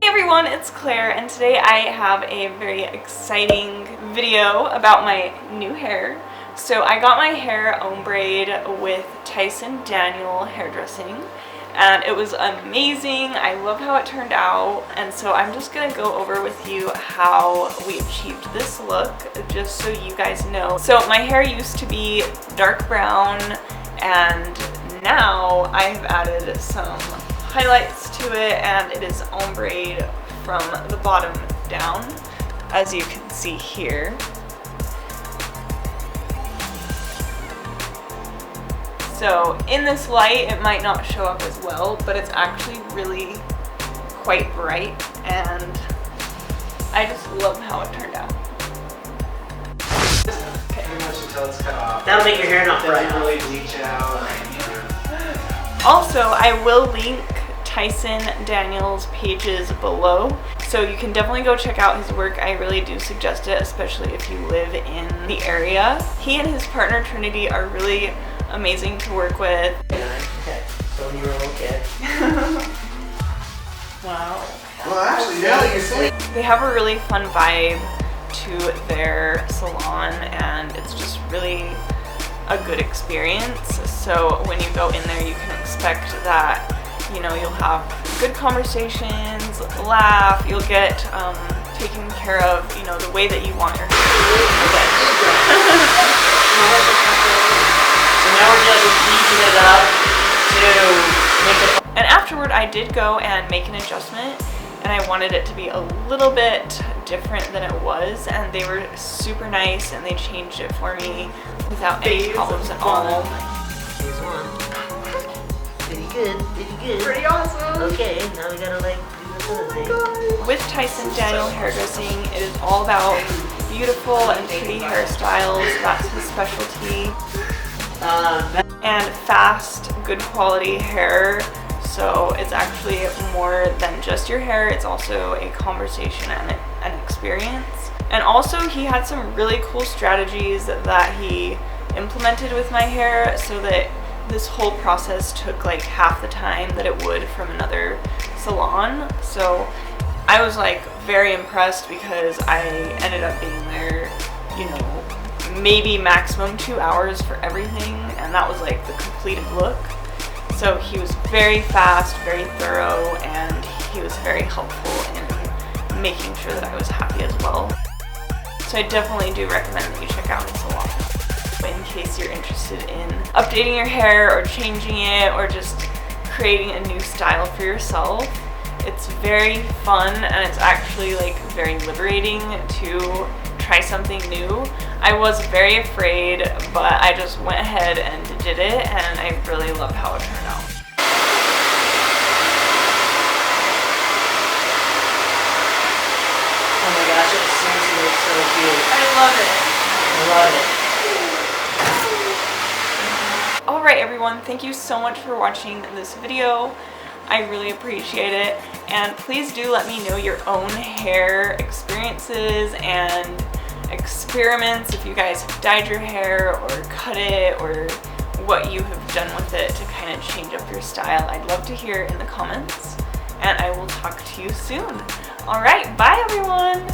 Hey everyone, it's Claire, and today I have a very exciting video about my new hair. So I got my hair ombre with Tyson Daniel Hairdressing, and it was amazing. I love how it turned out, and so I'm just gonna go over with you how we achieved this look, just so you guys know. So my hair used to be dark brown, and now I've added some highlights to it, and it is ombre from the bottom down, as you can see here. So in this light it might not show up as well, but it's actually really quite bright, and I just love how it turned out. Okay. Pretty much until it's cut off. That'll make your hair not bright. Doesn't really bleach out. Also, I will link Tyson Daniel's pages below, so you can definitely go check out his work. I really do suggest it, especially if you live in the area. He and his partner Trinity are really amazing to work with. Okay, so when you were a little kid. Wow. Well, actually, now that you say, They have a really fun vibe to their salon, and it's just really a good experience. So when you go in there, you can expect that, you know, you'll have good conversations, laugh, you'll get taken care of, you know, the way that you want your hair. So now we're just beating it up to make it. And afterward, I did go and make an adjustment, and I wanted it to be a little bit different than it was, and they were super nice, and they changed it for me without any problems at all. Here's one. Pretty good, pretty good. Pretty awesome. Okay, now we gotta like do this other thing. With Tyson Daniel Hairdressing, it is all about beautiful and pretty hairstyles. That's his specialty. And fast, good quality hair. So it's actually more than just your hair, it's also a conversation and an experience. And also he had some really cool strategies that he implemented with my hair, so that this whole process took like half the time that it would from another salon. So I was like very impressed, because I ended up being there, you know, maybe maximum 2 hours for everything, and that was like the completed look. So he was very fast, very thorough, and he was very helpful in making sure that I was happy as well. So I definitely do recommend that you check out his salon in case you're interested in updating your hair or changing it, or just creating a new style for yourself. It's very fun, and it's actually like very liberating to try something new. I was very afraid, but I just went ahead and did it, and I really love how it turned out. Oh my gosh, it seriously looks so cute. I love it. I love it. Alright everyone, thank you so much for watching this video. I really appreciate it, and please do let me know your own hair experiences and experiments, if you guys have dyed your hair or cut it, or what you have done with it to kind of change up your style. I'd love to hear in the comments, and I will talk to you soon. Alright, bye everyone!